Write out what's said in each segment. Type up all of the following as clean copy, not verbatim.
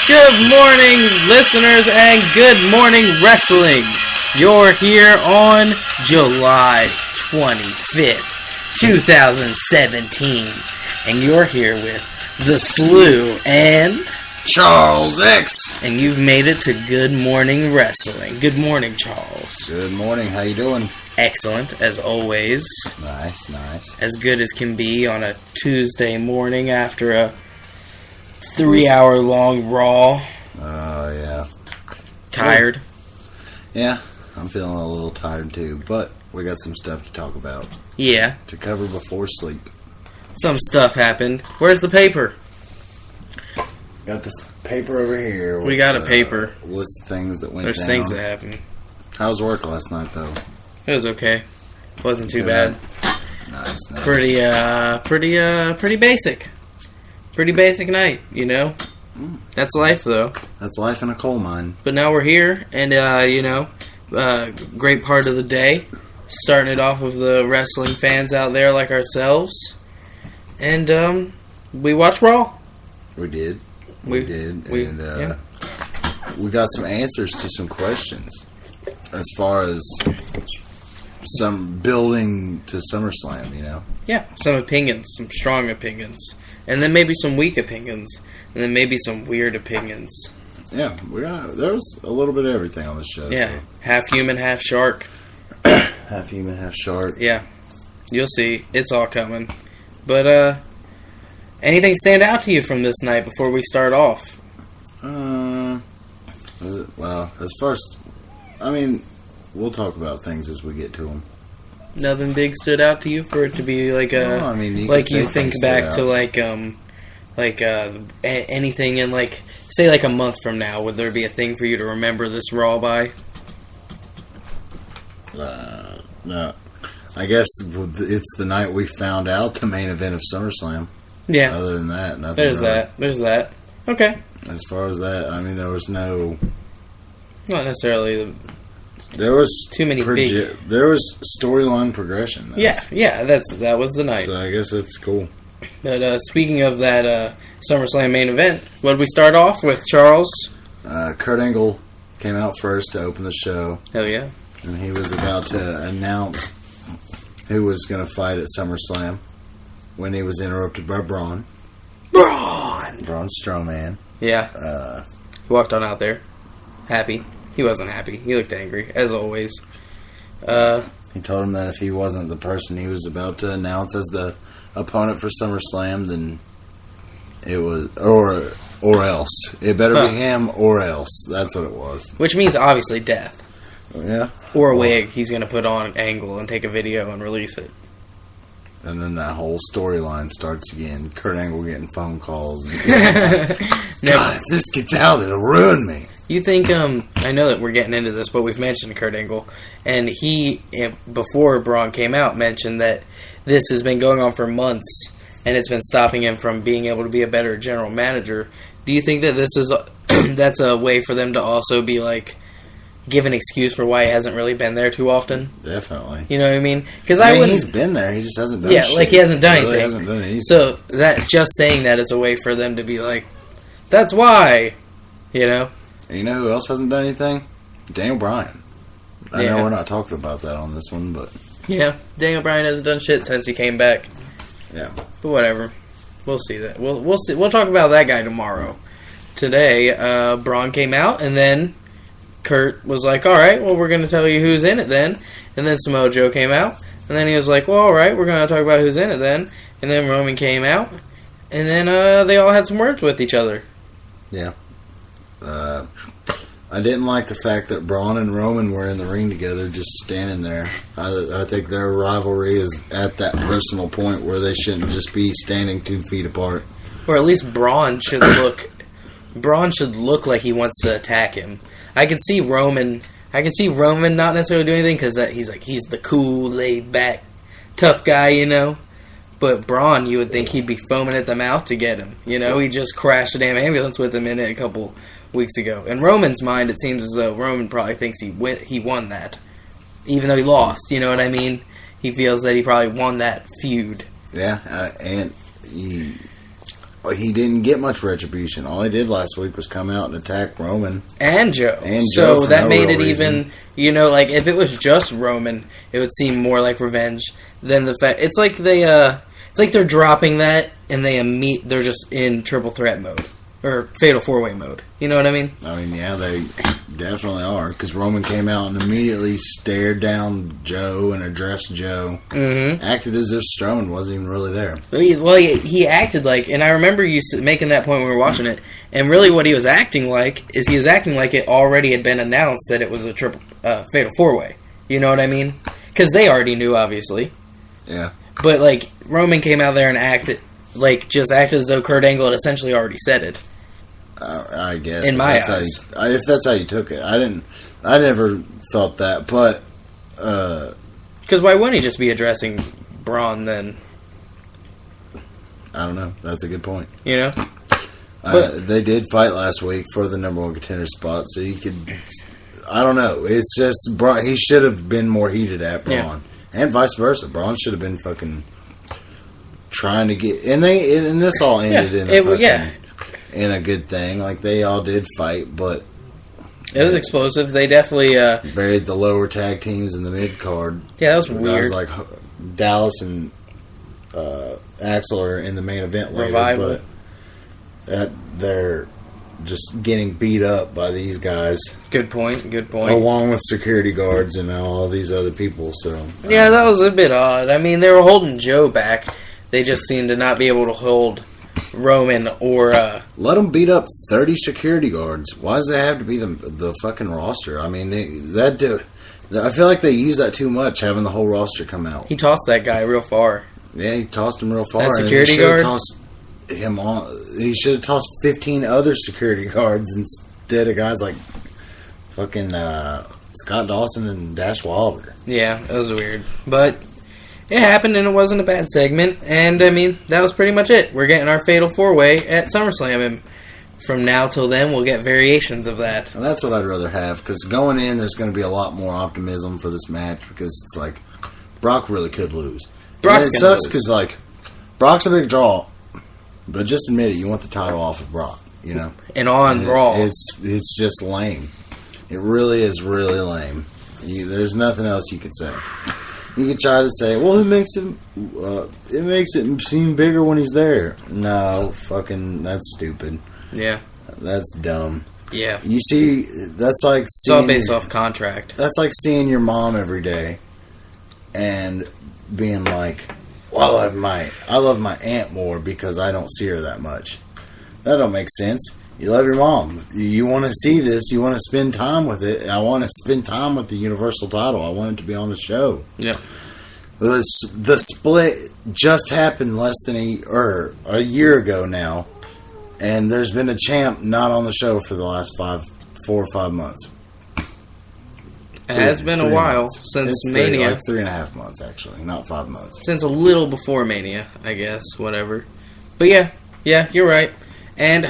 Good morning, listeners, and good morning, wrestling. You're here on July 25th, 2017, and you're here with The Slew and Charles X. And you've made it to Good Morning Wrestling. Good morning, Charles. Good morning. How you doing? Excellent, as always. Nice. As good as can be on a Tuesday morning after a 3-hour-long Raw. Oh, yeah. Tired? Yeah, I'm feeling a little tired too, but we got some stuff to talk about. Yeah. To cover before sleep. Some stuff happened. Where's the paper? Got this paper over here. We got a paper. List of things that went There's down. things that happened. How was work last night, though? It was okay. Wasn't too bad. Nice. Pretty basic. Pretty basic night, you know? That's life, though. That's life in a coal mine. But now we're here, and, great part of the day. Starting it off with the wrestling fans out there like ourselves. And, we watched Raw. We did. We got some answers to some questions as far as some building to SummerSlam, you know? Yeah, some opinions, some strong opinions. And then maybe some weak opinions. And then maybe some weird opinions. Yeah, there was a little bit of everything on the show. Yeah, so. Half human, half shark. Half human, half shark. Yeah, you'll see. It's all coming. But, anything stand out to you from this night before we start off? Well, as far as... I mean, we'll talk about things as we get to them. Nothing big stood out to you for it to be like a... No, I mean, you think back to anything in say a month from now, would there be a thing for you to remember this Raw by? No. I guess it's the night we found out the main event of SummerSlam. Yeah. Other than that, nothing. There's that. Okay. As far as that, I mean, there was no... Not necessarily There was too many big... There was storyline progression. Yeah, that was the night. So I guess that's cool. But speaking of that SummerSlam main event, what did we start off with, Charles? Kurt Angle came out first to open the show. Hell yeah. And he was about to announce who was going to fight at SummerSlam when he was interrupted by Braun. Braun Strowman. Yeah. He walked on out there. Happy. He wasn't happy. He looked angry, as always. He told him that if he wasn't the person he was about to announce as the opponent for SummerSlam, then it was... Or else. It better be him or else. That's what it was. Which means, obviously, death. Yeah. Or a wig he's going to put on an angle and take a video and release it. And then that whole storyline starts again. Kurt Angle getting phone calls. And God, if this gets out, it'll ruin me. You think, I know that we're getting into this, but we've mentioned Kurt Angle. And he, before Braun came out, mentioned that this has been going on for months. And it's been stopping him from being able to be a better general manager. Do you think that this is that's a way for them to also be give an excuse for why he hasn't really been there too often? Definitely. You know what I mean? Because he's been there. He just hasn't done shit. he hasn't done anything. Really hasn't done anything. So that just saying that is a way for them to be that's why, you know. And you know who else hasn't done anything? Daniel Bryan. I know we're not talking about that on this one, but yeah, Daniel Bryan hasn't done shit since he came back. Yeah, but whatever. We'll see that. We'll see. We'll talk about that guy tomorrow. Today, Braun came out, and then Kurt was like, all right, well, we're going to tell you who's in it then. And then Samoa Joe came out, and then he was like, well, all right, we're going to talk about who's in it then. And then Roman came out, and then they all had some words with each other. Yeah. I didn't like the fact that Braun and Roman were in the ring together, just standing there. I think their rivalry is at that personal point where they shouldn't just be standing 2 feet apart. Or at least Braun should look like he wants to attack him. I can see Roman not necessarily doing anything because he's the cool, laid back, tough guy, you know. But Braun, you would think he'd be foaming at the mouth to get him. You know, he just crashed a damn ambulance with him in it a couple weeks ago. In Roman's mind, it seems as though Roman probably thinks he won that, even though he lost. You know what I mean? He feels that he probably won that feud. Yeah, and he didn't get much retribution. All he did last week was come out and attack Roman and Joe. So that made it even, like if it was just Roman, it would seem more like revenge than the fact. It's like they're dropping that and they're just in triple threat mode or fatal 4-way mode. You know what I mean? I mean, yeah, they definitely are, because Roman came out and immediately stared down Joe and addressed Joe. Mm-hmm. Acted as if Strowman wasn't even really there. Well, he acted like, and I remember you making that point when we were watching it, and really what he was acting like is he was acting like it already had been announced that it was a triple fatal 4-way. You know what I mean? Because they already knew, obviously. Yeah. But, like, Roman came out there and acted as though Kurt Angle had essentially already said it. I guess. In my eyes. If that's how you took it. I never thought that, but... Because why wouldn't he just be addressing Braun then? I don't know. That's a good point. You know? They did fight last week for the number 1 contender spot, so you could... I don't know. It's just... he should have been more heated at Braun. Yeah. And vice versa. Braun should have been fucking trying to get... And this all ended in a good thing. Like, they all did fight, but... It was explosive. They definitely... buried the lower tag teams in the mid-card. Yeah, that was weird. Guys like Dallas and Axel are in the main event later. Revival. But they're just getting beat up by these guys. Good point. Along with security guards and all these other people. So yeah, that was a bit odd. I mean, they were holding Joe back. They just seemed to not be able to hold Roman or... Let them beat up 30 security guards. Why does it have to be the fucking roster? I mean, I feel like they use that too much, having the whole roster come out. He tossed that guy real far. Yeah, he tossed him real far. That security guard? He should have tossed 15 other security guards instead of guys like fucking Scott Dawson and Dash Wilder. Yeah, that was weird. But it happened and it wasn't a bad segment. And, I mean, that was pretty much it. We're getting our Fatal 4-Way at SummerSlam. And from now till then, we'll get variations of that. And that's what I'd rather have. Because going in, there's going to be a lot more optimism for this match. Because it's like, Brock really could lose. It sucks because, like, Brock's a big draw. But just admit it, you want the title off of Brock, you know? And on Raw. It's just lame. It really is really lame. There's nothing else you could say. You could try to say, well, it makes it seem bigger when he's there. No, fucking, that's stupid. Yeah. That's dumb. Yeah. You see, that's like seeing... It's all based off contract. That's like seeing your mom every day and being like... Well, I love my aunt more because I don't see her that much. That don't make sense. You love your mom. You want to see this. You want to spend time with it. I want to spend time with the Universal title. I want it to be on the show. Yeah. The split just happened less than a year ago now, and there's been a champ not on the show for the last 4 or 5 months. It has been a while since Mania. Like 3.5 months, actually, not 5 months. Since a little before Mania, I guess. Whatever. But yeah, you're right. And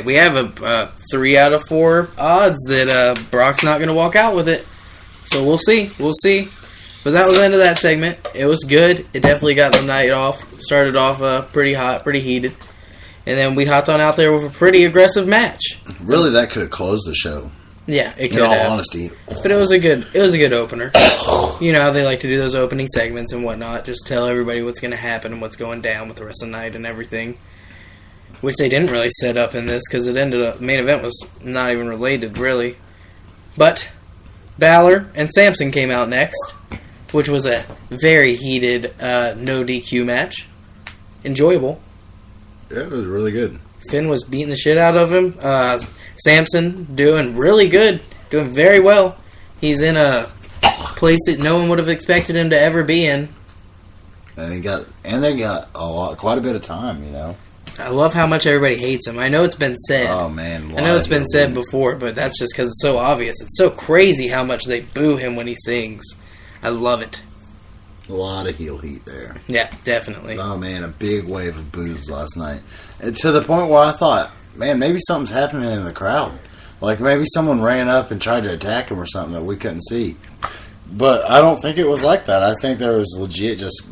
we have a 3 out of 4 odds that Brock's not going to walk out with it. So we'll see. But that was the end of that segment. It was good. It definitely got the night off. Started off pretty hot, pretty heated. And then we hopped on out there with a pretty aggressive match. Really, that could have closed the show. Yeah, it could have. In all honesty. But it was a good opener. You know how they like to do those opening segments and whatnot. Just tell everybody what's going to happen and what's going down with the rest of the night and everything. Which they didn't really set up in this because it ended up... main event was not even related, really. But Balor and Samson came out next, which was a very heated no DQ match. Enjoyable. Yeah, it was really good. Finn was beating the shit out of him. Samson doing really good. Doing very well. He's in a place that no one would have expected him to ever be in. And they got quite a bit of time, you know. I love how much everybody hates him. I know it's been said. Oh, man. I know it's been said before, but that's just because it's so obvious. It's so crazy how much they boo him when he sings. I love it. A lot of heel heat there. Yeah, definitely. Oh, man, a big wave of boos last night. And to the point where I thought, man, maybe something's happening in the crowd. Like, maybe someone ran up and tried to attack him or something that we couldn't see. But I don't think it was like that. I think there was legit just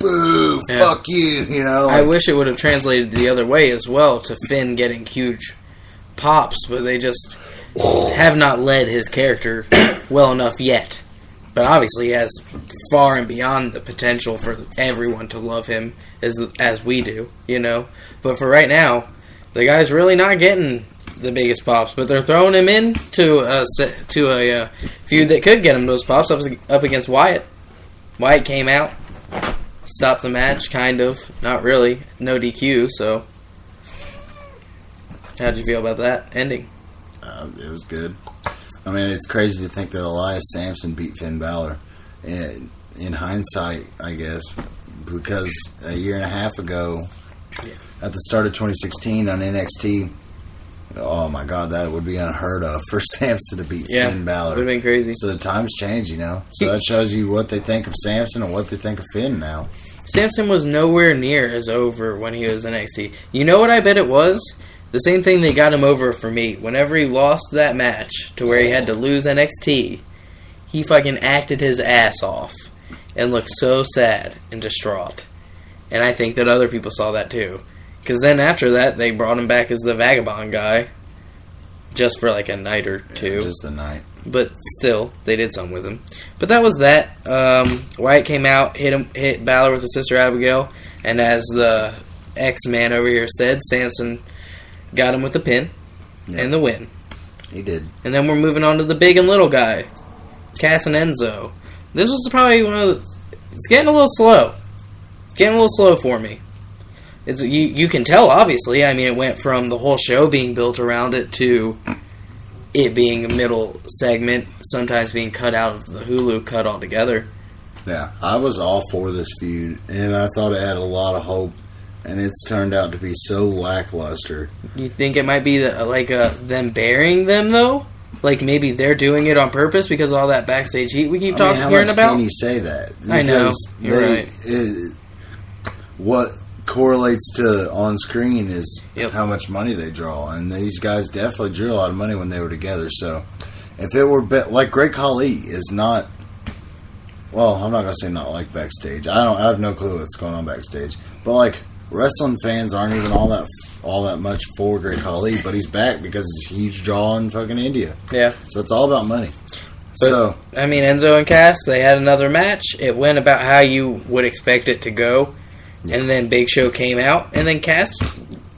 boo, fuck you, you know. I wish it would have translated the other way as well, to Finn getting huge pops, but they just have not led his character well enough yet. But obviously he has far and beyond the potential for everyone to love him as we do, you know. But for right now, the guy's really not getting the biggest pops, but they're throwing him into a feud that could get him those pops up against Wyatt. Wyatt came out, stopped the match, kind of. Not really. No DQ, so... How'd you feel about that ending? It was good. I mean, it's crazy to think that Elias Samson beat Finn Balor. In hindsight, I guess, because a year and a half ago, at the start of 2016 on NXT, oh my God, that would be unheard of for Samson to beat Finn Balor. It would have been crazy. So the times change, you know. So that shows you what they think of Samson and what they think of Finn now. Samson was nowhere near as over when he was in NXT. You know what I bet it was? The same thing that got him over for me. Whenever he lost that match to where he had to lose NXT, he fucking acted his ass off and looked so sad and distraught. And I think that other people saw that too. Because then after that, they brought him back as the Vagabond guy. Just for like a night or two. Yeah, just a night. But still, they did something with him. But that was that. Wyatt came out, hit Balor with his sister Abigail. And as the X-Man over here said, Samson got him with the pin and the win. He did. And then we're moving on to the big and little guy, Cass and Enzo. This was probably one of the... It's getting a little slow. Getting a little slow for me. It's you can tell, obviously. I mean, it went from the whole show being built around it to it being a middle segment, sometimes being cut out of the Hulu cut altogether. Yeah, I was all for this feud, and I thought it had a lot of hope. And it's turned out to be so lackluster. You think it might be them burying them, though? Like maybe they're doing it on purpose because of all that backstage heat we keep hearing about? How much can you say that? Because I know. You're right. What correlates to on screen is how much money they draw. And these guys definitely drew a lot of money when they were together. So if it were... like Great Khali is not... Well, I'm not going to say not like backstage. I have no clue what's going on backstage. But like... Wrestling fans aren't even all that much for Great Khali, but he's back because he's a huge draw in fucking India. Yeah. So it's all about money. But, I mean, Enzo and Cass, they had another match. It went about how you would expect it to go. Yeah. And then Big Show came out, and then Cass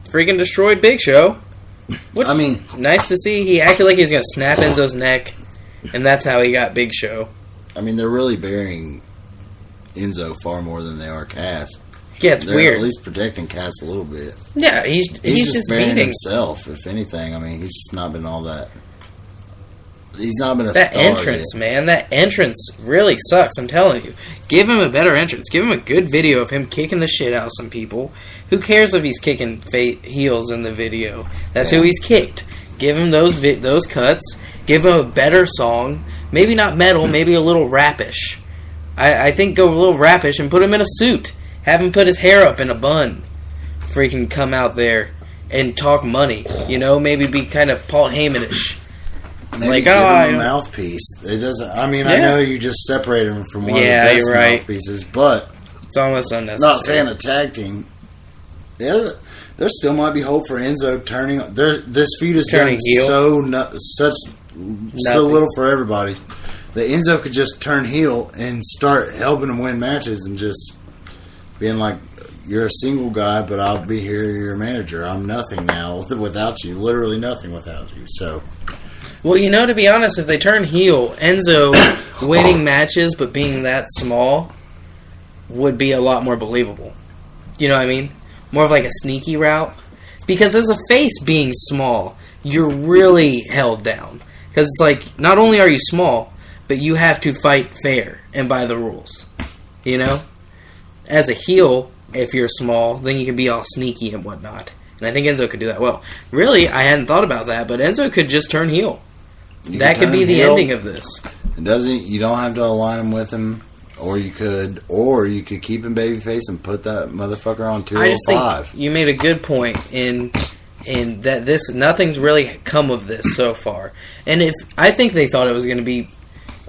freaking destroyed Big Show. Which, I mean... Nice to see. He acted like he was going to snap Enzo's neck, and that's how he got Big Show. I mean, they're really burying Enzo far more than they are Cass. Yeah, it's They're weird. At least protecting Cass a little bit. Yeah, he's just burying beating himself. If anything, I mean, he's just not been all that. He's not been a that star entrance, yet. man. That entrance really sucks. I'm telling you. Give him a better entrance. Give him a good video of him kicking the shit out of some people. Who cares if he's kicking heels in the video? That's who he's kicked. Give him those cuts. Give him a better song. Maybe not metal. Maybe a little rapish. I think go a little rapish and put him in a suit. Have him put his hair up in a bun. Freaking come out there and talk money. You know, maybe be kind of Paul Heyman-ish. Maybe like, give him a mouthpiece. It doesn't. I mean, I know you just separated him from one of the best mouthpieces, but it's almost unnecessary. Not saying a tag team. Yeah, there still might be hope for Enzo turning. This feud is turning heel. So little for everybody that Enzo could just turn heel and start helping him win matches and just being like, you're a single guy, but I'll be here, your manager. I'm nothing now without you. Literally nothing without you. So, well, you know, to be honest, if they turn heel, Enzo winning matches but being that small would be a lot more believable. You know what I mean? More of like a sneaky route. Because as a face being small, you're really held down. Because it's like, not only are you small, but you have to fight fair and by the rules. You know? As a heel, if you're small, then you can be all sneaky and whatnot. And I think Enzo could do that well. Really, I hadn't thought about that, but Enzo could just turn heel. That could be the ending of this. You don't have to align him with him, or you could keep him babyface and put that motherfucker on 205. I just think you made a good point in that nothing's really come of this so far. And I think they thought it was going to be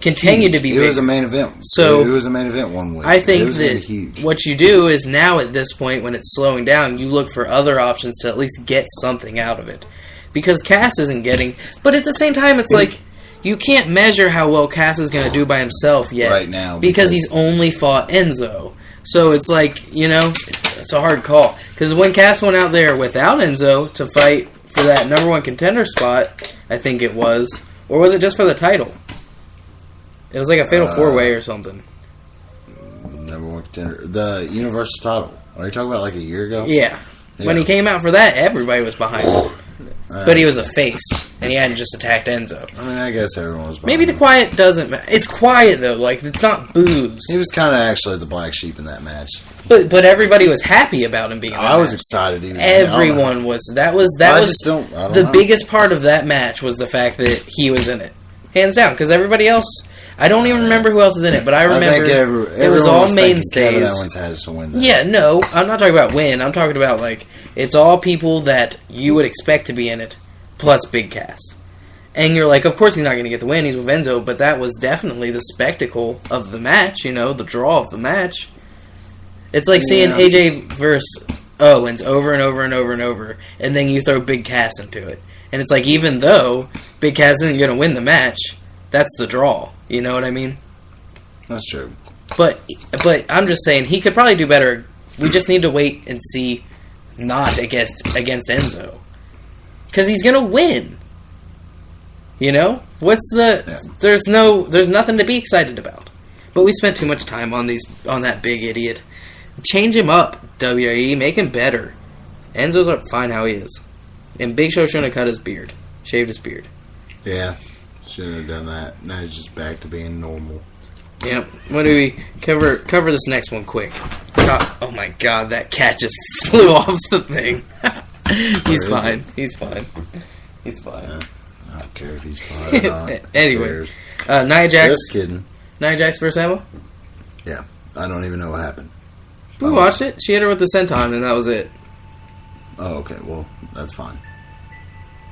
continue to be bigger. It was a main event. So it was a main event one week. I think that what you do is now at this point when it's slowing down, you look for other options to at least get something out of it. Because Cass isn't getting... But at the same time, it's like... You can't measure how well Cass is going to do by himself yet. Right now. Because he's only fought Enzo. So it's like, you know, it's a hard call. Because when Cass went out there without Enzo to fight for that number one contender spot, I think it was. Or was it just for the title? It was like a fatal four-way or something. Number one contender. The Universal title. Are you talking about like a year ago? Yeah. When he came out for that, everybody was behind him. But he was a face, and he hadn't just attacked Enzo. I mean, I guess everyone was behind Maybe the quiet doesn't matter. It's quiet, though. Like, it's not boos. He was kind of actually the black sheep in that match. But everybody was happy about him being in that I was match. excited. Everyone was. That was the biggest part of that match was the fact that he was in it. Hands down. Because everybody else... I don't even remember who else is in it, but I remember it was all mainstays. Kevin Owens has to win this. Yeah, no, I'm not talking about win. I'm talking about, like, it's all people that you would expect to be in it, plus Big Cass. And you're like, of course he's not going to get the win, he's with Enzo, but that was definitely the spectacle of the match, you know, the draw of the match. It's like seeing AJ versus Owens over and over and over and over, and then you throw Big Cass into it. And it's like, even though Big Cass isn't going to win the match, that's the draw. You know what I mean? That's true. But I'm just saying he could probably do better. We just need to wait and see, not against Enzo, because he's gonna win. You know, there's nothing to be excited about. But we spent too much time on that big idiot. Change him up, WAE. Make him better. Enzo's fine how he is, and Big Show shouldn't have cut his beard, shaved his beard. Yeah. Shouldn't have done that. Now he's just back to being normal. Yep. What do we cover this next one quick? Oh my god, that cat just flew off the thing. He's fine. He's fine. He's fine. Yeah, I don't care if he's fine or not. Anyway, Nia Jax. Just kidding. Nia Jax versus Emma? Yeah. I don't even know what happened. We watched it. She hit her with the senton, and that was it. Oh, okay. Well, that's fine.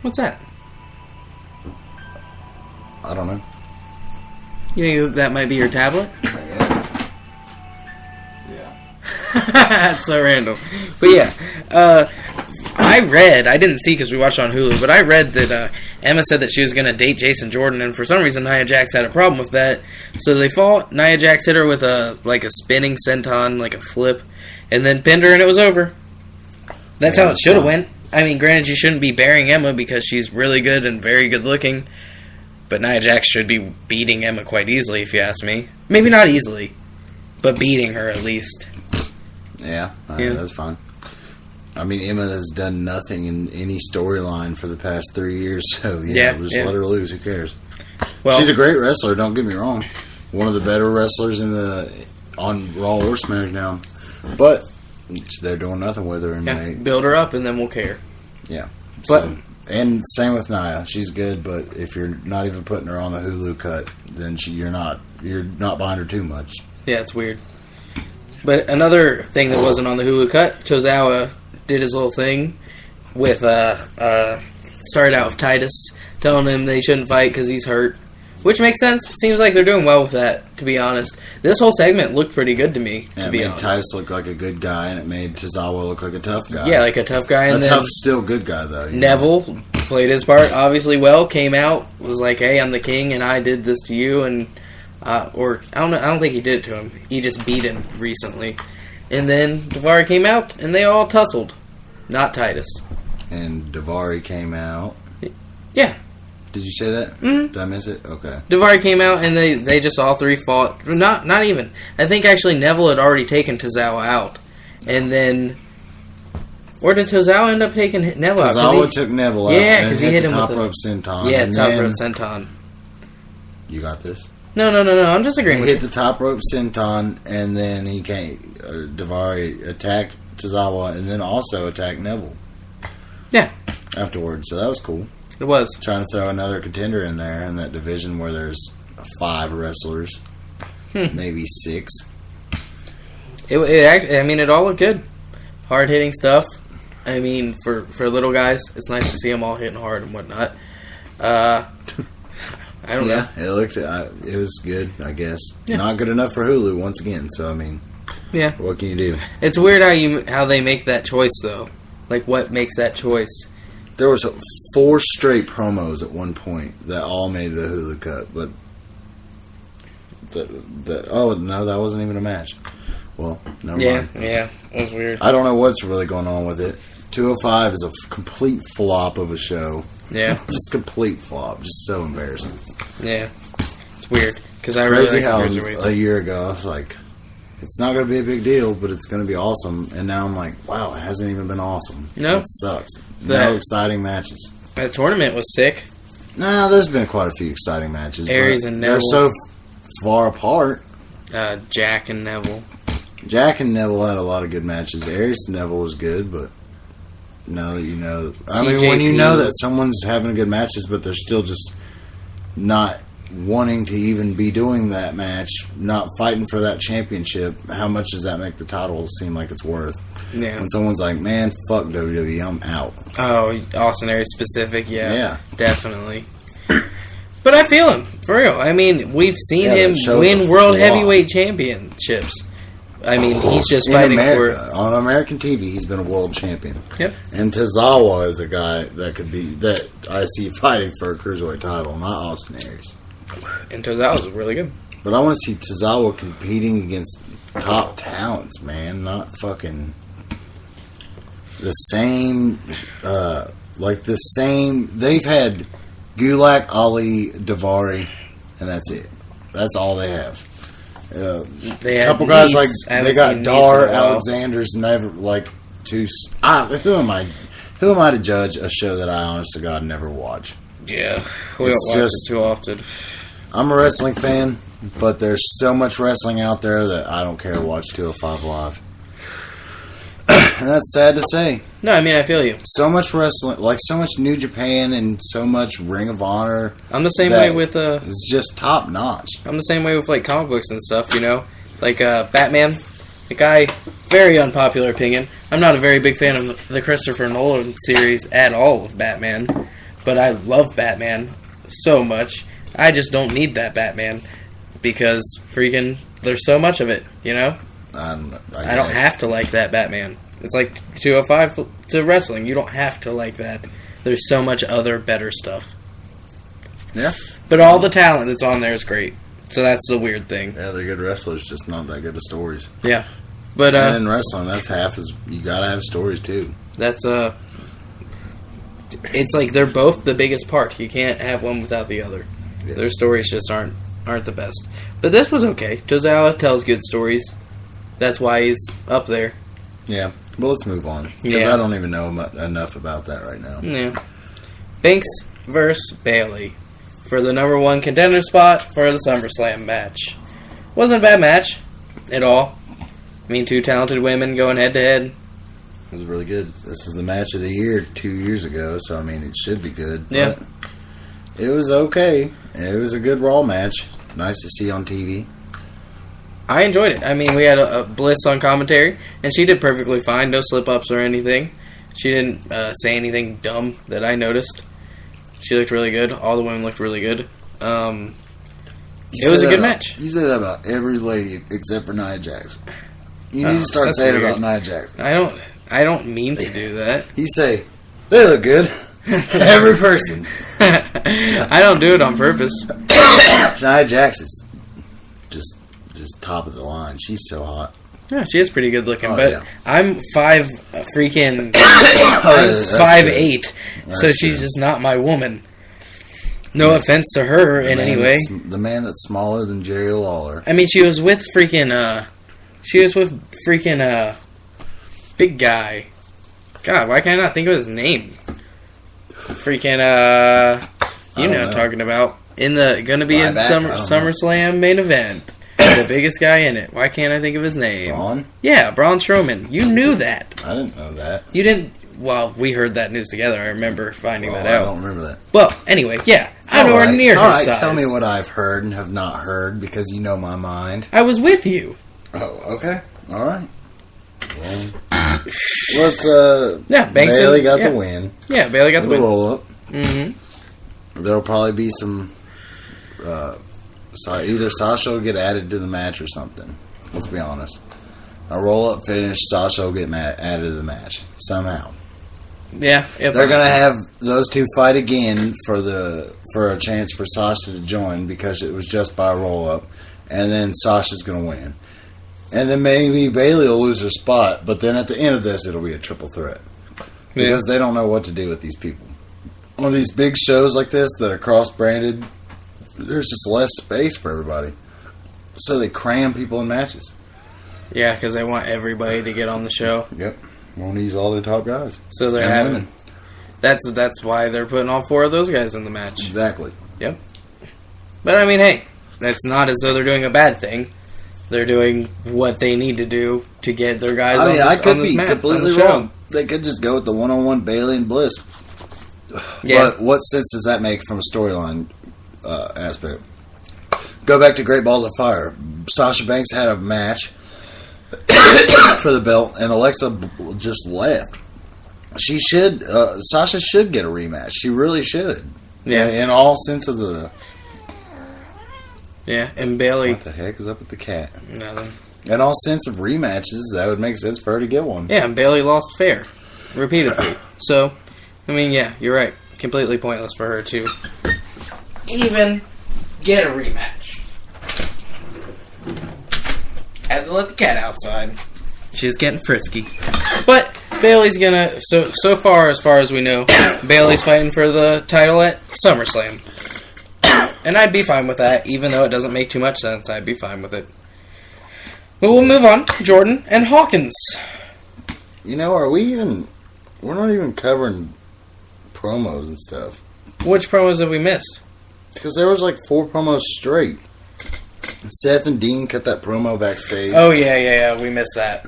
What's that? I don't know. You think that might be your tablet? I guess. Yeah. That's so random. But yeah, I didn't see because we watched it on Hulu, but I read that Emma said that she was going to date Jason Jordan, and for some reason Nia Jax had a problem with that. So they fought. Nia Jax hit her with a spinning senton, like a flip, and then pinned her, and it was over. That's how it should have went. I mean, granted, you shouldn't be burying Emma because she's really good and very good looking. But Nia Jax should be beating Emma quite easily, if you ask me. Maybe not easily, but beating her at least. Yeah, that's fine. I mean, Emma has done nothing in any storyline for the past 3 years, so let her lose. Who cares? Well, she's a great wrestler. Don't get me wrong. One of the better wrestlers on Raw or SmackDown, but they're doing nothing with her. And build her up, and then we'll care. Yeah, but. And same with Nia. She's good, but if you're not even putting her on the Hulu cut, then you're not behind her too much. Yeah, it's weird. But another thing that wasn't on the Hulu cut, Tozawa did his little thing with started out with Titus, telling him they shouldn't fight because he's hurt, which makes sense. Seems like they're doing well with that, to be honest. This whole segment looked pretty good to me, to be honest. It made Titus look like a good guy, and it made Tozawa look like a tough guy. Yeah, like a tough guy. And tough, still good guy, though. Neville played his part, obviously well, came out, was like, hey, I'm the king, and I did this to you, and, or, I don't think he did it to him. He just beat him recently. And then Daivari came out, and they all tussled. Not Titus. And Daivari came out. Yeah. Did you say that? Mm-hmm. Did I miss it? Okay. Daivari came out, and they just all three fought. Not even. I think actually Neville had already taken Tozawa out. And then... Or did Tozawa end up taking Neville out? Tozawa took Neville out. Yeah, because he hit him top with rope senton. Yeah, top rope senton. You got this? No. I'm just agreeing with you. He hit the top rope senton, and then he came... Daivari attacked Tozawa, and then also attacked Neville. Yeah. Afterwards, so that was cool. It was. Trying to throw another contender in there in that division where there's 5 wrestlers. Maybe 6. It all looked good. Hard-hitting stuff. I mean, for little guys, it's nice to see them all hitting hard and whatnot. I I don't know. It looked. It was good, I guess. Yeah. Not good enough for Hulu once again. So I mean, Yeah. what can you do? It's weird how they make that choice though. Like what makes that choice? There was 4 straight promos at one point that all made the Hulu cut, but oh no, that wasn't even a match. Well, never mind. Yeah, it was weird. I don't know what's really going on with it. 205 is a complete flop of a show. Yeah, Just complete flop. Just so embarrassing. yeah, it's weird because I really Crazy like how Cruiserweights. a year ago I was like, it's not going to be a big deal, but it's going to be awesome. And now I'm like, wow, it hasn't even been awesome. No. It sucks. That- No exciting matches. That tournament was sick. Nah, there's been quite a few exciting matches. Aries but and they're Neville. so far apart. Jack and Neville. Jack and Neville had a lot of good matches. Aries and Neville was good, but now that you know... I mean, when you TJP. know that someone's having good matches, but they're still just not wanting to even be doing that match, not fighting for that championship, how much does that make the title seem like it's worth? Yeah. When someone's like, man, fuck WWE, I'm out. Oh, Austin Aries specific. Yeah. Definitely. But I feel him for real. I mean, we've seen Yeah, him that shows win a world flaw. heavyweight championships. I mean, he's just In fighting America, for. on American TV, he's been a world champion. Yep. And Tozawa is a guy that I see fighting for a cruiserweight title, not Austin Aries. And Tozawa's really good. But I want to see Tozawa competing against top talents, man. Not fucking the same, the same. They've had Gulak, Ali, Davari, and that's it. That's all they have. They A had couple guys Nice. like I haven't they got seen Dar, Nice in a while. Alexander's never like too. Who am I? Who am I to judge a show that I, honest to God, never watch? Yeah, we don't It's watch just- it too often. I'm a wrestling fan, but there's so much wrestling out there that I don't care to watch 205 Live. And that's sad to say. No, I mean I feel you. So much wrestling, like so much New Japan and so much Ring of Honor. I'm the same that way with It's just top notch. I'm the same way with like comic books and stuff. You know, like Batman. The guy, very unpopular opinion. I'm not a very big fan of the Christopher Nolan series at all of Batman, but I love Batman so much. I just don't need that Batman because freaking there's so much of it. You know, I I don't have to like that Batman. It's like 205 to wrestling. You don't have to like that. There's so much other better stuff. Yeah. But all the talent that's on there is great. So that's the weird thing. Yeah, they're good wrestlers, just not that good of stories. Yeah. But And in wrestling, that's half as you gotta have stories too. that's it's like they're both the biggest part. You can't have one without the other. Yeah. Their stories just aren't the best. But this was okay. Tozawa tells good stories. That's why he's up there. Yeah. Well, let's move on because Yeah. I don't even know enough about that right now. Yeah. Banks versus Bailey for the number 1 contender spot for the SummerSlam match. Wasn't a bad match at all. I mean, 2 talented women going head to head. It was really good. This is the match of the year 2 years ago, so I mean, it should be good. But Yeah. it was okay. It was a good Raw match. Nice to see on TV. I enjoyed it. I mean, we had a Bliss on commentary, and she did perfectly fine. No slip-ups or anything. She didn't say anything dumb that I noticed. She looked really good. All the women looked really good. It was a good match. You say that about every lady except for Nia Jax. You need to start that's saying it weird. about Nia Jax. I don't mean to do that. You say, they look good. Every person. I don't do it on purpose. Nia Jax is just top of the line. She's so hot. Yeah, she is pretty good looking, Oh, but yeah. I'm 5 freaking Oh, I'm that's 5'8", That's so she's true. just not my woman. No offense to her in any way. The man that's smaller than Jerry Lawler. I mean, she was with freaking big guy. God, why can't I not think of his name? Freaking you know what I'm talking about. Gonna be in Ryback? I don't know. SummerSlam main event. The biggest guy in it. Why can't I think of his name? Braun? Yeah, Braun Strowman. You knew that. I didn't know that. You didn't. Well, we heard that news together. I remember finding that I out. don't remember that. Well, anyway, yeah. I'm nowhere Alright, near his alright, size. tell me what I've heard and have not heard because you know my mind. I was with you. Oh, okay. Alright. Well, let's, Yeah, Banks Bailey and- got yeah. the win. Yeah, Bailey got the The win. roll up. Mm-hmm. There'll probably be some either Sasha will get added to the match or something. Let's be honest. A roll-up finish, Sasha will get added to the match somehow. Yeah, they're gonna have those two fight again for a chance for Sasha to join because it was just by a roll-up, and then Sasha's gonna win, and then maybe Bayley will lose her spot. But then at the end of this, it'll be a triple threat because they don't know what to do with these people on these big shows like this that are cross-branded. There's just less space for everybody, so they cram people in matches. Yeah, because they want everybody to get on the show. Yep, won't ease all their top guys. So they're having women. That's why they're putting all 4 of those guys in the match. Exactly. Yep. But I mean, hey, that's not as though they're doing a bad thing. They're doing what they need to do to get their guys. I could be completely wrong. They could just go with the one-on-one Bayley and Bliss. Yeah. But what sense does that make from a storyline aspect? Go back to Great Balls of Fire. Sasha Banks had a match for the belt, and Alexa just left. Sasha should get a rematch. She really should. Yeah. In all sense of the... Yeah, and Bayley... What the heck is up with the cat? Nothing. In all sense of rematches, that would make sense for her to get one. Yeah, and Bayley lost fair. Repeatedly. So, I mean, yeah, you're right. Completely pointless for her to even get a rematch. Had to let the cat outside. She's getting frisky. But Bayley's gonna... So far as we know, Bayley's fighting for the title at SummerSlam. And I'd be fine with that, even though it doesn't make too much sense. I'd be fine with it. But we'll move on. Jordan and Hawkins. You know, we're not even covering promos and stuff. Which promos have we missed? Because there was like 4 promos straight. Seth and Dean cut that promo backstage. Oh, yeah, we missed that.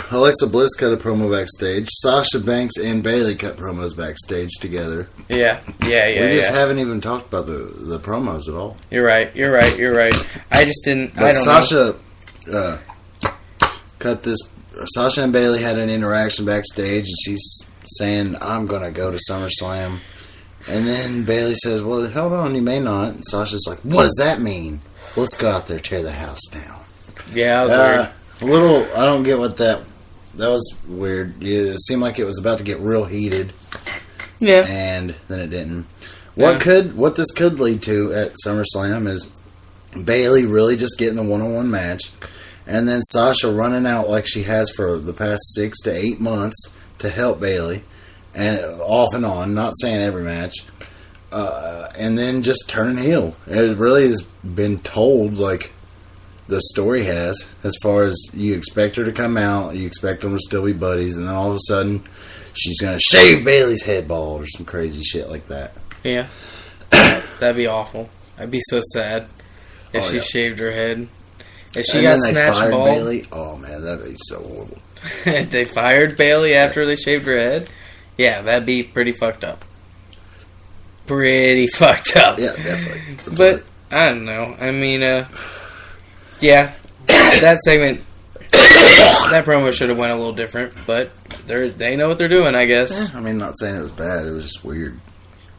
Alexa Bliss cut a promo backstage. Sasha Banks and Bayley cut promos backstage together. Yeah. We just haven't even talked about the promos at all. You're right. I just didn't... But Sasha cut this... Sasha and Bayley had an interaction backstage, and she's saying, I'm going to go to SummerSlam. And then Bayley says, well, hold on, you may not. And Sasha's like, what does that mean? Let's go out there, tear the house down. Yeah, that was weird. I don't get what that was weird. Yeah, it seemed like it was about to get real heated. Yeah. And then it didn't. What this could lead to at SummerSlam is Bayley really just getting the one-on-one match, and then Sasha running out like she has for the past 6 to 8 months to help Bayley, and off and on, not saying every match, and then just turning heel. It really has been told like the story has, as far as you expect her to come out, you expect them to still be buddies, and then all of a sudden she's going to shave Bayley's head bald or some crazy shit like that. Yeah. That'd be awful. I'd be so sad if she shaved her head. If she got snatched bald. Bayley, oh man, that'd be so horrible. They fired Bayley after they shaved her head? Yeah, that'd be pretty fucked up. Yeah, definitely. But, I don't know. I mean, yeah, that segment, that promo should have went a little different, but they know what they're doing, I guess. Yeah, I mean, not saying it was bad, it was just weird.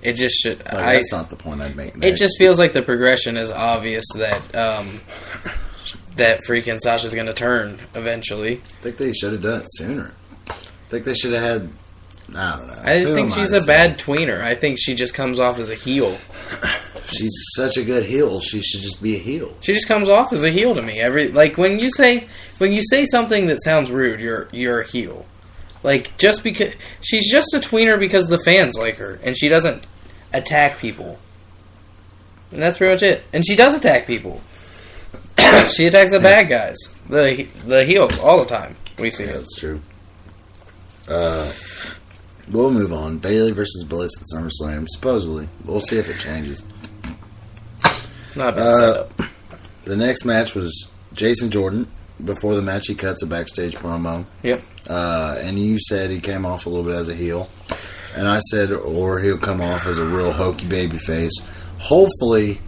It just should... that's not the point I'd make next. It just feels like the progression is obvious that that freaking Sasha's going to turn eventually. I think they should have done it sooner. I think they should have had... I don't know. I think she's a bad tweener. I think she just comes off as a heel. She's such a good heel. She should just be a heel. She just comes off as a heel to me. When you say something that sounds rude, you're a heel. Like, just because she's just a tweener because the fans like her, and she doesn't attack people. And that's pretty much it. And she does attack people. She attacks the bad guys, the heels, all the time. We see it. That's true. We'll move on. Bayley versus Bliss at SummerSlam, supposedly. We'll see if it changes. Not a bad setup. The next match was Jason Jordan. Before the match, he cuts a backstage promo. Yep. And you said he came off a little bit as a heel. And I said, or he'll come off as a real hokey baby face. Hopefully,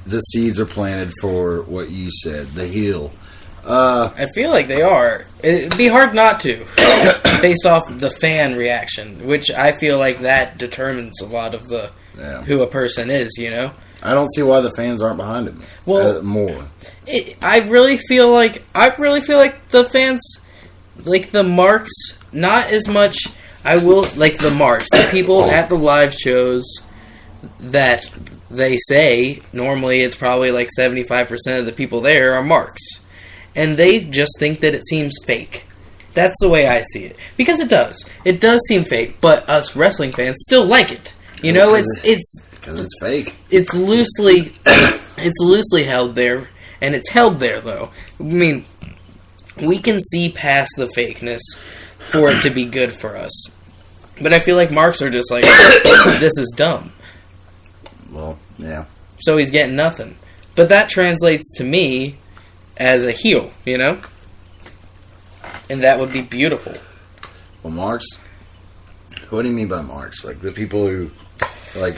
the seeds are planted for what you said, the heel. I feel like they are. It'd be hard not to, based off the fan reaction, which I feel like that determines a lot of who a person is, you know? I don't see why the fans aren't behind him. Well, more. I really feel like the fans, like the marks, not as much. I will like the marks, the people at the live shows that they say normally it's probably like 75% of the people there are marks, and they just think that it seems fake. That's the way I see it, because it does seem fake, but us wrestling fans still like it. You know, it's because it's fake. It's loosely held there, and it's held there though. I mean, we can see past the fakeness for it to be good for us. But I feel like marks are just like, this is dumb. Well, yeah. So he's getting nothing. But that translates to me as a heel, you know? And that would be beautiful. Well, marks? What do you mean by marks? Like the people who, like,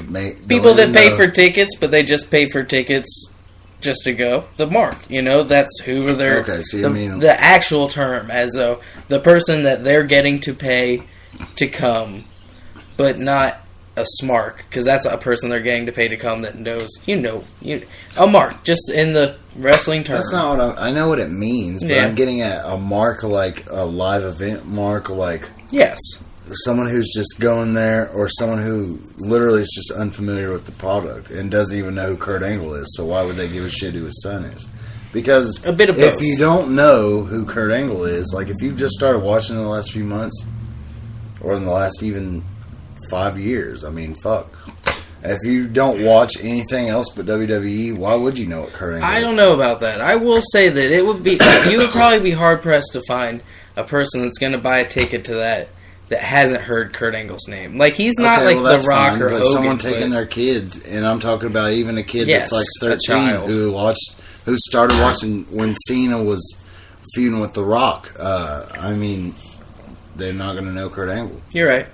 people that pay for tickets, but they just pay for tickets just to go. The mark, you know? That's who they're... Okay, so you mean... The actual term, as though the person that they're getting to pay to come, but not a smark, because that's a person they're getting to pay to come that knows, a mark, just in the wrestling term. That's not what I know what it means, but I'm getting at a mark like a live event mark, like yes, someone who's just going there, or someone who literally is just unfamiliar with the product and doesn't even know who Kurt Angle is. So why would they give a shit who his son is? Because a bit of if both. you don't know who Kurt Angle is, like if you've just started watching in the last few months, or in the last even 5 years, I mean, fuck. If you don't watch anything else but WWE, why would you know what Kurt Angle is? I don't know about that. I will say that it would be... you would probably be hard-pressed to find a person that's going to buy a ticket to that hasn't heard Kurt Angle's name. Like, he's not The Rock fine, or but Hogan. Someone taking their kids, and I'm talking about even a kid that's like 13 who started watching when Cena was feuding with The Rock. I mean, they're not going to know Kurt Angle. You're right.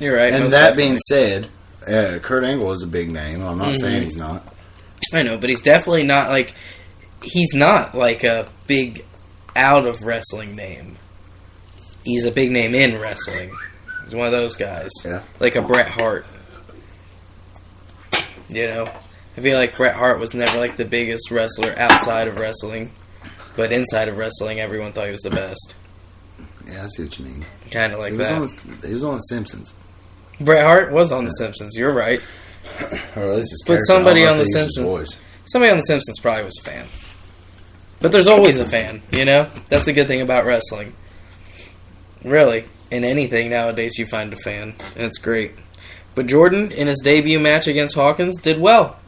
And that being said, Kurt Angle is a big name. I'm not saying he's not. I know, but he's definitely not like... He's not like a big out of wrestling name. He's a big name in wrestling. He's one of those guys. Yeah. Like a Bret Hart. You know? I feel like Bret Hart was never like the biggest wrestler outside of wrestling. But inside of wrestling, everyone thought he was the best. Yeah, I see what you mean. Kind of like that. He was on The Simpsons. Bret Hart was on The Simpsons. You're right. Or at least his but somebody on The Simpsons... Somebody on The Simpsons probably was a fan. But there's always a fan, you know? That's a good thing about wrestling. Really, in anything nowadays you find a fan, and it's great. But Jordan, in his debut match against Hawkins, did well.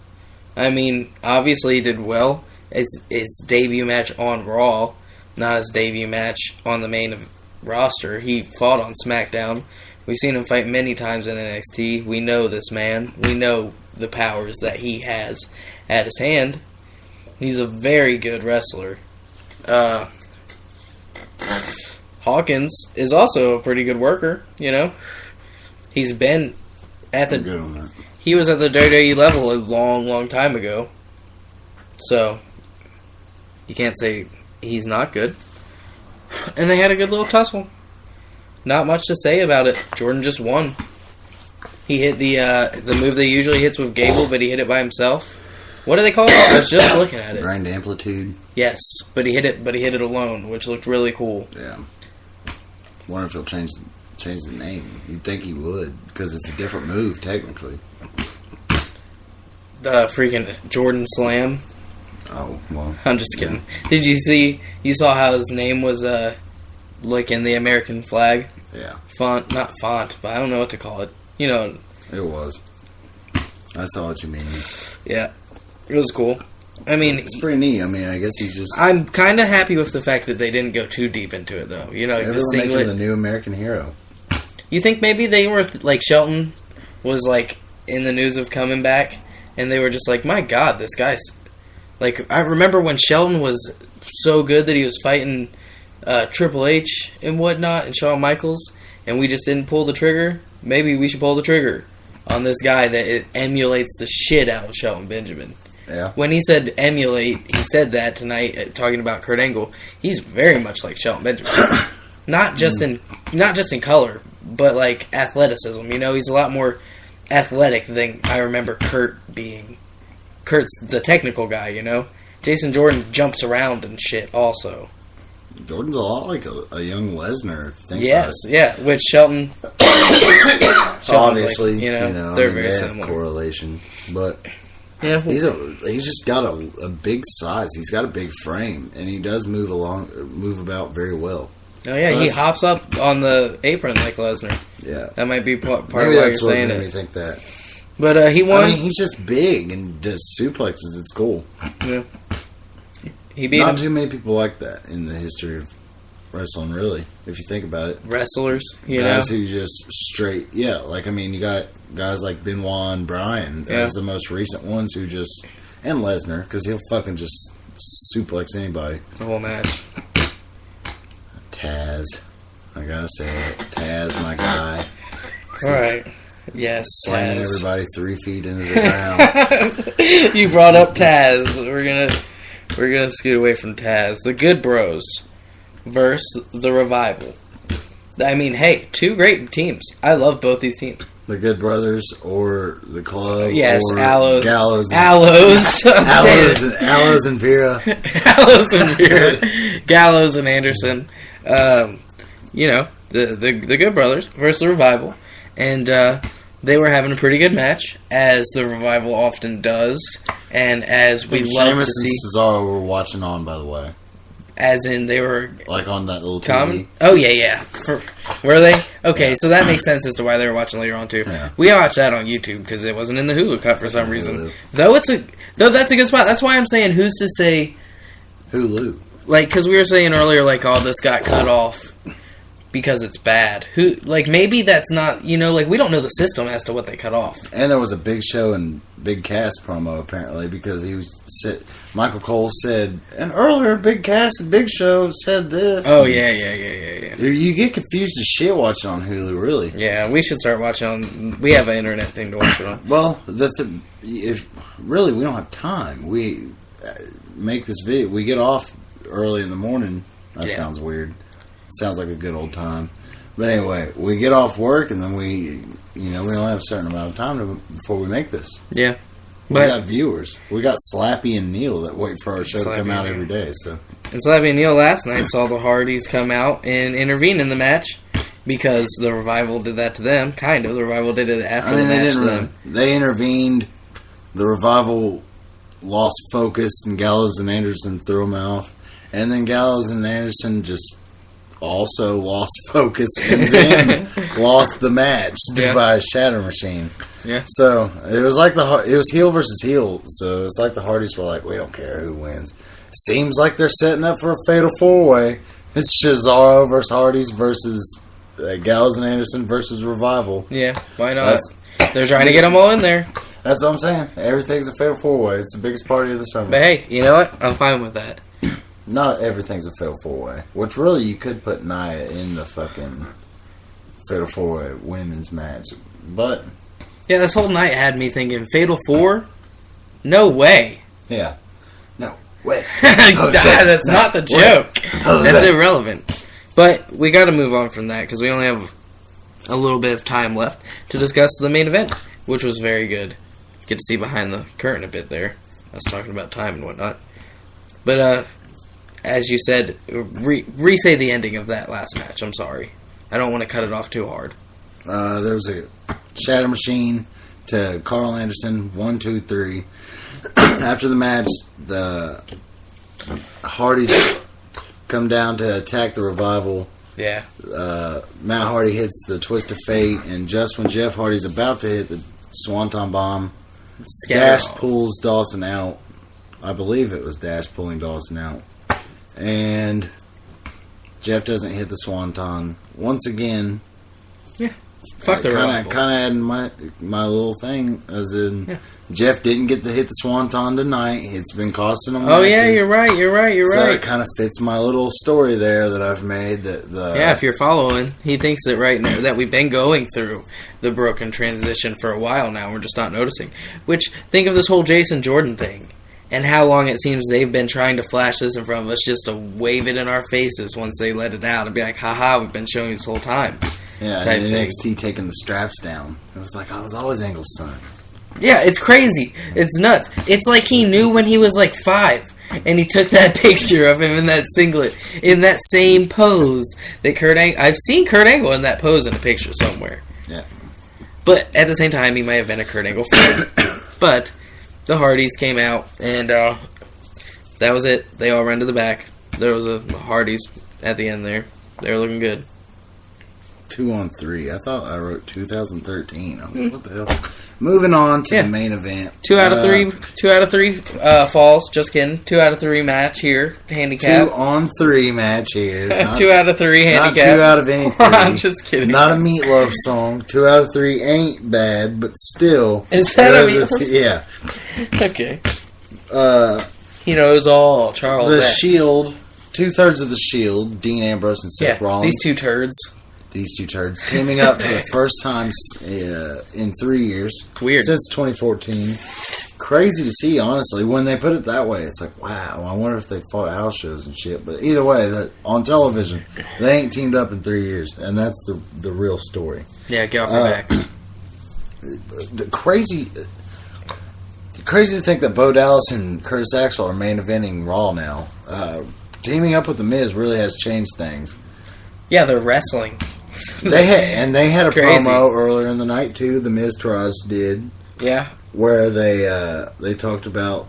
I mean, obviously he did well. It's his debut match on Raw, not his debut match on the main roster. He fought on SmackDown. We've seen him fight many times in NXT. We know this man. We know the powers that he has at his hand. He's a very good wrestler. Hawkins is also a pretty good worker, you know. He's been at the... good on that. He was at the WWE level a long, long time ago. So, you can't say he's not good. And they had a good little tussle. Not much to say about it. Jordan just won. He hit the move that he usually hits with Gable, but he hit it by himself. What do they call it? I was just looking at it. Grand amplitude. Yes, but he hit it alone, which looked really cool. Yeah. Wonder if he'll change the name. You'd think he would, because it's a different move technically. The freaking Jordan Slam. Oh well. I'm just kidding. Did you see? You saw how his name was like in the American flag? Yeah. Not font, but I don't know what to call it. You know. It was. I saw what you mean. Yeah. It was cool. I mean, it's pretty neat. I mean, I guess he's just... I'm kind of happy with the fact that they didn't go too deep into it, though. You know, like the singlet... the new American hero. You think maybe they were, like, Shelton was, like, in the news of coming back, and they were just like, my God, this guy's... Like, I remember when Shelton was so good that he was fighting Triple H and whatnot, and Shawn Michaels, and we just didn't pull the trigger. Maybe we should pull the trigger on this guy that it emulates the shit out of Shelton Benjamin. Yeah. When he said emulate, he said that tonight talking about Kurt Angle. He's very much like Shelton Benjamin, not just in color, but like athleticism. You know, he's a lot more athletic than I remember Kurt being. Kurt's the technical guy, you know? Jason Jordan jumps around and shit also. Jordan's a lot like a young Lesnar, if you think Yes, about it. yeah, which Shelton... Obviously, like, you know, they're they very have similar. correlation. But Yeah, he's just got a big size. He's got a big frame, and he does move about very well. Oh yeah, So he hops up on the apron like Lesnar. Yeah. That might be part of Maybe why you're that's what saying made me it. think that. But he won. I mean, he's just big and does suplexes. It's cool. Yeah. He beat Not him. too many people like that in the history of wrestling, really, if you think about it. Wrestlers, you Guys know. who just straight, yeah, like, I mean, you got guys like Benoit and Bryan as the most recent ones who just, and Lesnar, because he'll fucking just suplex anybody. The whole match. Taz. I gotta say it. Taz, my guy. Alright. Yes, Slamming Taz. everybody 3 feet into the ground. You brought up Taz. We're gonna scoot away from Taz. The Good Bros versus the Revival. I mean, hey, 2 great teams. I love both these teams. The Good Brothers or the Club. Yes, or Gallows. Gallows. Gallows. Gallows and Vera. Gallows and Vera. Gallows and Anderson. You know, the Good Brothers versus the Revival. And they were having a pretty good match, as the Revival often does. And as we love Sheamus to see. and Cesaro were watching on, by the way. As in, they were Like on that little TV. common. Oh yeah. Were they? Okay, so that makes sense as to why they were watching later on too. Yeah. We watched that on YouTube because it wasn't in the Hulu cut for some reason. Hulu. Though that's a good spot. That's why I'm saying, who's to say? Hulu. Like, because we were saying earlier, like, oh, this got cut off because it's bad. Who? Like, maybe that's not. You know, like, we don't know the system as to what they cut off. And there was a Big Show and Big Cass promo, apparently, because Michael Cole said, and earlier Big Cass and Big Show said this. Oh yeah. You get confused as shit watching on Hulu, really. Yeah, we should start watching on. We have an internet thing to watch it on. Well, if really we don't have time, we make this video. We get off early in the morning. That sounds weird. Sounds like a good old time. But anyway, we get off work and then we only have a certain amount of time before we make this. Yeah. We got viewers. We got Slappy and Neil that wait for our show to come out every day. So, and Slappy and Neil last night saw the Hardys come out and intervene in the match because the Revival did that to them. Kind of. The Revival did it after the match to them. They intervened. The Revival lost focus, and Gallows and Anderson threw them off. And then Gallows and Anderson just also lost focus and then lost the match by a Shatter Machine. Yeah. So it was like it was heel versus heel. So it's like the Hardys were like, we don't care who wins. Seems like they're setting up for a fatal 4-way. It's Cesaro versus Hardys versus Gallows and Anderson versus Revival. Yeah, why not? They're trying to get them all in there. That's what I'm saying. Everything's a fatal 4-way. It's the biggest party of the summer. But hey, you know what? I'm fine with that. Not everything's a fatal 4-way. Which really, you could put Nia in the fucking fatal 4-way women's match. But yeah, this whole night had me thinking, Fatal 4? No way. Yeah. No way. That's not the joke. That's irrelevant. But we got to move on from that because we only have a little bit of time left to discuss the main event, which was very good. Get to see behind the curtain a bit there. I was talking about time and whatnot. But, as you said, re-say the ending of that last match. I'm sorry. I don't want to cut it off too hard. There was a Shatter Machine to Carl Anderson, 1, 2, 3. After the match, the Hardys come down to attack the Revival. Yeah. Matt Hardy hits the Twist of Fate, and just when Jeff Hardy's about to hit the Swanton Bomb, Dash pulls Dawson out. I believe it was Dash pulling Dawson out. And Jeff doesn't hit the Swanton. Once again, fuck the Revival. Kind of had my little thing, as in Jeff didn't get to hit the Swanton tonight. It's been costing him matches. Yeah, you're right. So it kind of fits my little story there that I've made. If you're following, he thinks that right now that we've been going through the broken transition for a while now. We're just not noticing. Which, think of this whole Jason Jordan thing. And how long it seems they've been trying to flash this in front of us just to wave it in our faces once they let it out and be like, haha, we've been showing this whole time. Yeah, and NXT taking the straps down. It was like, I was always Angle's son. Yeah, it's crazy. It's nuts. It's like he knew when he was like 5, and he took that picture of him in that singlet, in that same pose that Kurt Angle... I've seen Kurt Angle in that pose in a picture somewhere. Yeah. But at the same time, he might have been a Kurt Angle fan. But the Hardys came out, and that was it. They all ran to the back. There was a Hardys at the end there. They were looking good. 2-on-3. I thought I wrote 2013. I was like, what the hell? Moving on to the main event. 2 out of 3. 2 out of 3 falls. Just kidding. 2 out of 3 match here. Handicap. 2-on-3 match here. 2 out of 3 handicap. Not 2 out of any 3. I'm just kidding. Not a Meatloaf song. 2 out of 3 ain't bad, but still. Is that a Meatloaf? Yeah. Okay. He knows all. Charles. The Shield. 2/3 of the Shield. Dean Ambrose and Seth Rollins. These 2 turds. These 2 turds teaming up for the first time in 3 years. Weird. Since 2014. Crazy to see, honestly. When they put it that way, it's like, wow, I wonder if they fought at house shows and shit. But either way, on television, they ain't teamed up in 3 years. And that's the real story. Yeah, get off your back. Crazy to think that Bo Dallas and Curtis Axel are main eventing Raw now. Teaming up with The Miz really has changed things. Yeah, they're wrestling. They had a Crazy. promo earlier in the night too. The Miz Taraj did. Yeah, where they talked about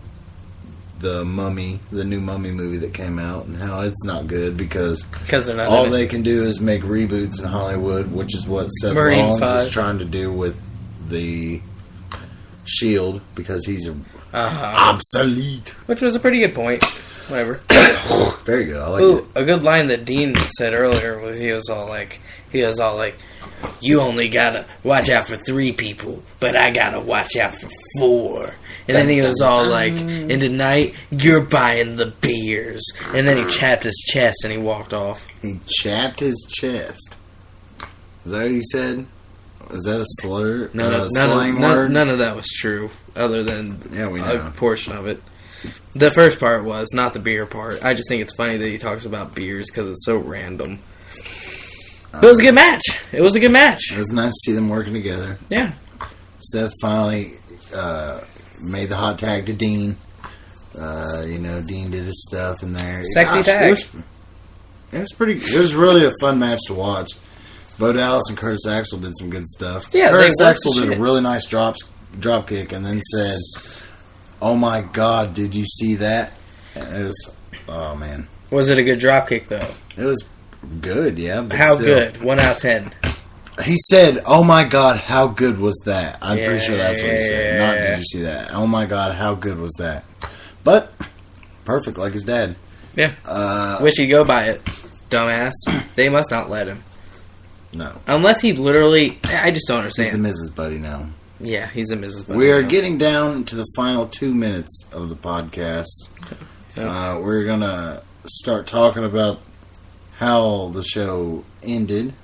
the Mummy, the new Mummy movie that came out, and how it's not good because they're not all they can do is make reboots in Hollywood, which is what Seth Rollins is trying to do with the Shield because he's obsolete. Which was a pretty good point. Whatever. Very good. I like it. A good line that Dean said earlier was he was all like, you only gotta watch out for 3 people, but I gotta watch out for 4. And then he was all like, and tonight you're buying the beers. And then he chapped his chest and he walked off. He chapped his chest. Is that what you said? Is that a slur? None of that was true, other than a portion of it. The first part was, not the beer part. I just think it's funny that he talks about beers because it's so random. But it was a good match. It was a good match. It was nice to see them working together. Yeah. Seth finally made the hot tag to Dean. Dean did his stuff in there. Sexy tag. It was pretty. It was really a fun match to watch. Bo Dallas and Curtis Axel did some good stuff. Yeah, Curtis Axel did a really nice drop kick and then said, "Oh my God, did you see that?" And it was, oh man. Was it a good drop kick though? It was good, yeah. But how good? 1 out of 10. He said, "Oh my God, how good was that?" I'm pretty sure that's what he said. Not, did you see that? Oh my God, how good was that? But perfect, like his dad. Yeah. Wish he'd go by it, dumbass. They must not let him. No. Unless he literally... I just don't understand. He's the Mrs. Buddy now. Yeah, he's a Mrs. Buddy We are now. getting down to the final 2 minutes of the podcast. Yep. We're going to start talking about how the show ended.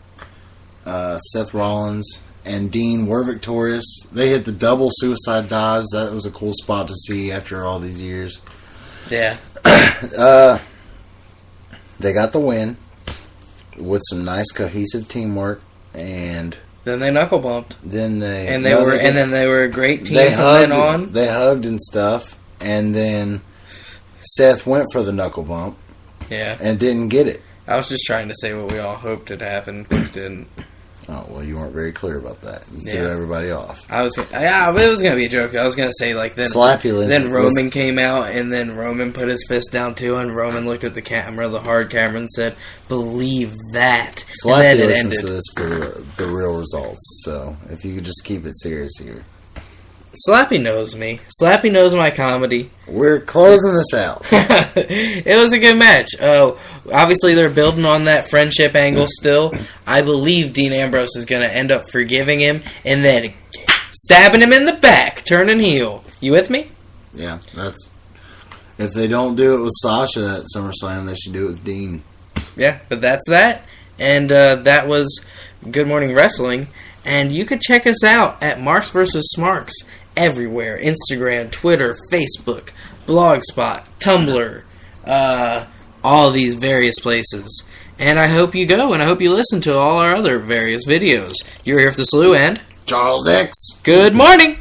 Seth Rollins and Dean were victorious. They hit the double suicide dives. That was a cool spot to see after all these years. Yeah. They got the win with some nice cohesive teamwork, and then they knuckle bumped. Then they were a great team from then on. They hugged and stuff, and then Seth went for the knuckle bump. Yeah, and didn't get it. I was just trying to say what we all hoped had happened, but didn't. Oh, well, you weren't very clear about that. You threw everybody off. But it was going to be a joke. I was going to say, like, then Roman came out, and then Roman put his fist down, too, and Roman looked at the camera, the hard camera, and said, "Believe that." Slappy and then it listens ended. to this for the real results, so if you could just keep it serious here. Slappy knows me. Slappy knows my comedy. We're closing this out. It was a good match. Obviously, they're building on that friendship angle still. I believe Dean Ambrose is going to end up forgiving him and then stabbing him in the back, turning heel. You with me? Yeah, that's... If they don't do it with Sasha at SummerSlam, they should do it with Dean. Yeah, but that's that. And that was Good Morning Wrestling. And you could check us out at Marks vs. Smarks everywhere. Instagram, Twitter, Facebook, Blogspot, Tumblr, all these various places. And I hope you go, and I hope you listen to all our other various videos. You're here for the Slew, and... Charles X. Good morning!